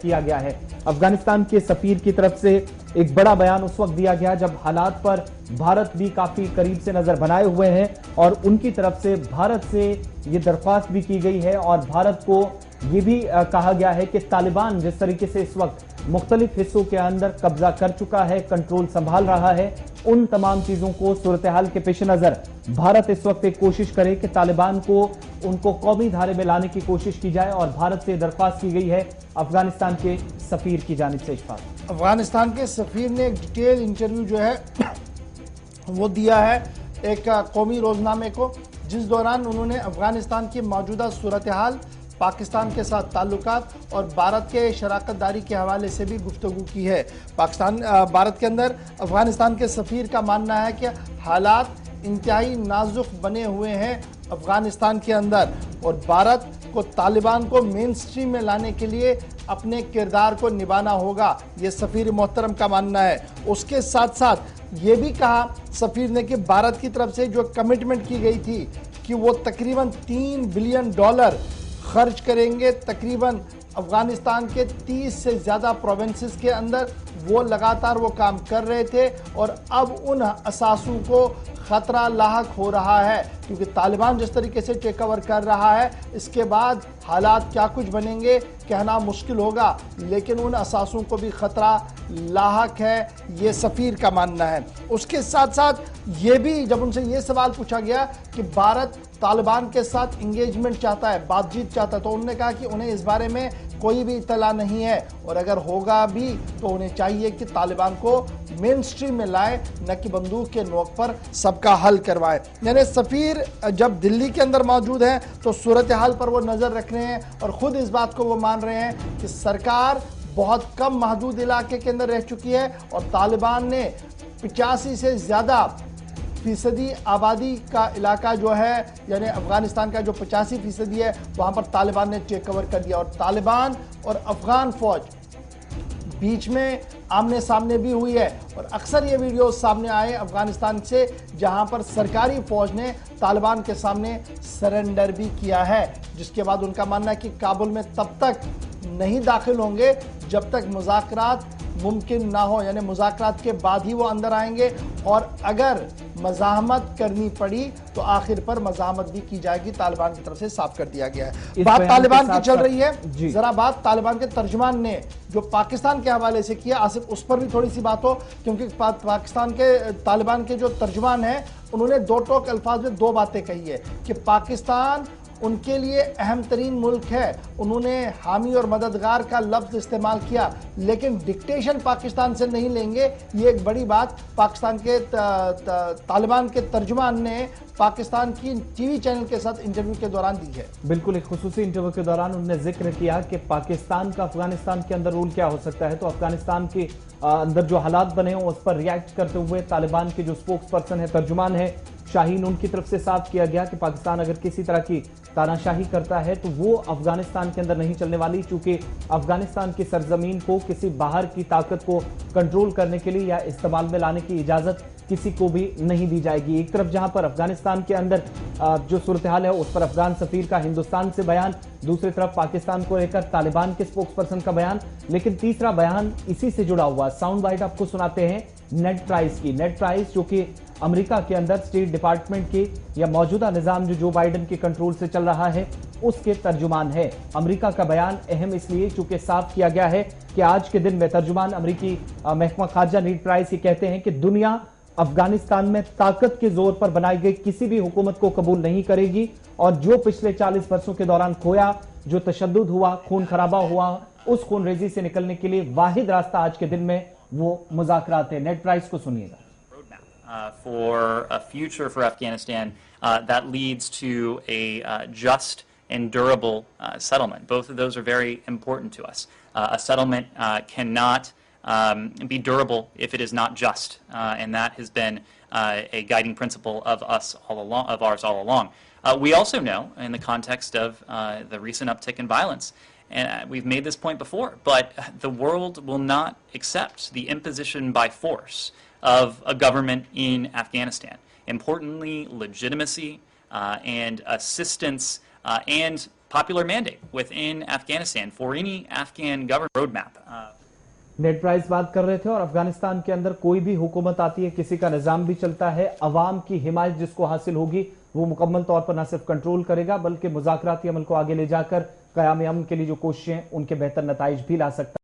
किया गया है। अफगानिस्तान के सफीर की तरफ से एक बड़ा बयान उस वक्त दिया गया जब हालात पर भारत भी काफी करीब से नजर बनाए हुए हैं और उनकी तरफ से भारत से ये दरख्वास्त भी की गई है और भारत को ये भी कहा गया है कि तालिबान जिस तरीके से इस वक्त मुख्तलिफ हिस्सों के अंदर कब्जा कर चुका है, कंट्रोल संभाल रहा है, उन तमाम चीजों को सूरत हाल के पेश नजर भारत इस वक्त एक कोशिश करे कि तालिबान को उनको कौमी धारे में लाने की कोशिश की जाए और भारत से दरख्वास्त की गई है अफगानिस्तान के सफीर की जानिब से। इशफाक, अफगानिस्तान के सफीर ने एक डिटेल इंटरव्यू जो है वो दिया है एक कौमी रोजनामे को, जिस दौरान उन्होंने अफगानिस्तान की मौजूदा सूरत हाल, पाकिस्तान के साथ ताल्लुकात और भारत के शराकतदारी के हवाले से भी गुफ्तगू की है। भारत के अंदर अफगानिस्तान के सफीर का मानना है कि हालात इंतहाई नाजुक बने हुए हैं अफगानिस्तान के अंदर और भारत को तालिबान को मेन स्ट्रीम में लाने के लिए अपने किरदार को निभाना होगा, ये सफीर मोहतरम का मानना है। उसके साथ साथ ये भी कहा सफीर ने कि भारत की तरफ से जो कमिटमेंट की गई थी कि वो तकरीबन $3 बिलियन खर्च करेंगे तकरीबन अफगानिस्तान के 30 से ज़्यादा प्रोविंसेस के अंदर, वो लगातार वो काम कर रहे थे और अब उन असासों को ख़तरा लाहक हो रहा है क्योंकि तालिबान जिस तरीके से टेक ओवर कर रहा है इसके बाद हालात क्या कुछ बनेंगे कहना मुश्किल होगा, लेकिन उन असासों को भी ख़तरा लाहक है, ये सफ़ीर का मानना है। उसके साथ साथ ये भी जब उनसे ये सवाल पूछा गया कि भारत तालिबान के साथ इंगेजमेंट चाहता है, बातचीत चाहता है, तो उन्होंने कहा कि उन्हें इस बारे में कोई भी इत्तला नहीं है और अगर होगा भी तो उन्हें चाहिए कि तालिबान को मेन स्ट्रीम में लाए, न कि बंदूक के नोक पर सबका हल करवाए। यानी सफ़ीर जब दिल्ली के अंदर मौजूद हैं तो सूरत हाल पर वो नज़र रख रहे हैं और ख़ुद इस बात को वो मान रहे हैं कि सरकार बहुत कम महदूद इलाके के अंदर रह चुकी है और तालिबान ने 85 से ज़्यादा फीसदी आबादी का इलाका जो है यानी अफगानिस्तान का जो 85% है वहाँ पर तालिबान ने टेक ओवर कर दिया और तालिबान और अफगान फौज बीच में आमने सामने भी हुई है और अक्सर ये वीडियो सामने आए अफगानिस्तान से जहां पर सरकारी फौज ने तालिबान के सामने सरेंडर भी किया है, जिसके बाद उनका मानना है कि काबुल में तब तक नहीं दाखिल होंगे जब तक मुज़ाकरात मुमकिन ना हो, यानी मुज़ाकरात के बाद ही वो अंदर आएंगे और अगर मज़ाहमत करनी पड़ी तो आखिर पर मज़ाहमत भी की जाएगी, तालिबान की तरफ से साफ कर दिया गया है। बात तालिबान की चल रही है, जरा बात तालिबान के तर्जुमान ने जो पाकिस्तान के हवाले से किया, आसिफ उस पर भी थोड़ी सी बात हो, क्योंकि पाकिस्तान के तालिबान के जो तर्जुमान हैं उन्होंने दो टोक अल्फाज में दो बातें कही है कि पाकिस्तान उनके लिए अहम तरीन मुल्क है, उन्होंने हामी और मददगार का लफ्ज़ इस्तेमाल किया, लेकिन डिक्टेशन पाकिस्तान से नहीं लेंगे, ये एक बड़ी बात पाकिस्तान के तालिबान के तर्जुमान ने पाकिस्तान की टीवी चैनल के साथ इंटरव्यू के दौरान दी है। बिल्कुल, एक खुसूसी इंटरव्यू के दौरान उन्होंने जिक्र किया कि पाकिस्तान का अफगानिस्तान के अंदर रोल क्या हो सकता है, तो अफगानिस्तान के अंदर जो हालात बने हैं उस पर रिएक्ट करते हुए तालिबान के जो स्पोक्स पर्सन है, तर्जुमान है शाहीन, उनकी तरफ से साफ किया गया कि पाकिस्तान अगर किसी तरह की तानाशाही करता है तो वो अफगानिस्तान के अंदर नहीं चलने वाली, चूंकि अफगानिस्तान की सरजमीन को किसी बाहर की ताकत को कंट्रोल करने के लिए या इस्तेमाल में लाने की इजाजत किसी को भी नहीं दी जाएगी। एक तरफ जहां पर अफगानिस्तान के अंदर जो सूरत हाल है उस पर अफगान सफीर का हिंदुस्तान से बयान, दूसरी तरफ पाकिस्तान को लेकर तालिबान के स्पोक्स पर्सन का बयान, लेकिन तीसरा बयान इसी से जुड़ा हुआ साउंड बाइट आपको सुनाते हैं नेट प्राइस की। नेट प्राइस जो कि अमेरिका के अंदर स्टेट डिपार्टमेंट के या मौजूदा निजाम जो बाइडेन के कंट्रोल से चल रहा है उसके तर्जुमान है। अमेरिका का बयान अहम इसलिए चूंकि साफ किया गया है कि आज के दिन में तर्जुमान अमेरिकी महकमा खारजा नेट प्राइस ये कहते हैं कि दुनिया अफगानिस्तान में ताकत के जोर पर बनाई गई किसी भी हुकूमत को कबूल नहीं करेगी और जो पिछले 40 वर्षों के दौरान खोया, जो तशद्दुद हुआ, खून खराबा हुआ, उस खून रेजी से निकलने के लिए वाहिद रास्ता आज के दिन में वो मुज़ाकरात है। नेट प्राइस को सुनिएगा। For a future for Afghanistan that leads to a just and durable settlement. Both of those are very important to us. A settlement cannot be durable if it is not just, and that has been a guiding principle of us all along, of ours all along. We also know, in the context of the recent uptick in violence, and we've made this point before, but the world will not accept the imposition by force of a government in Afghanistan. Importantly, legitimacy and assistance and popular mandate within Afghanistan for any Afghan government roadmap. Net price बात कर रहे थे और अफगानिस्तान के अंदर कोई भी हुकूमत आती है, किसी का निजाम भी चलता है, अवाम की हिमायत जिसको हासिल होगी वो मुकम्मल तौर पर न सिर्फ कंट्रोल करेगा बल्कि मुज़ाकराती अमल को आगे ले जाकर क़याम अमन के लिए जो कोशिशें उनके बेहतर नताइज भी ला सकता है।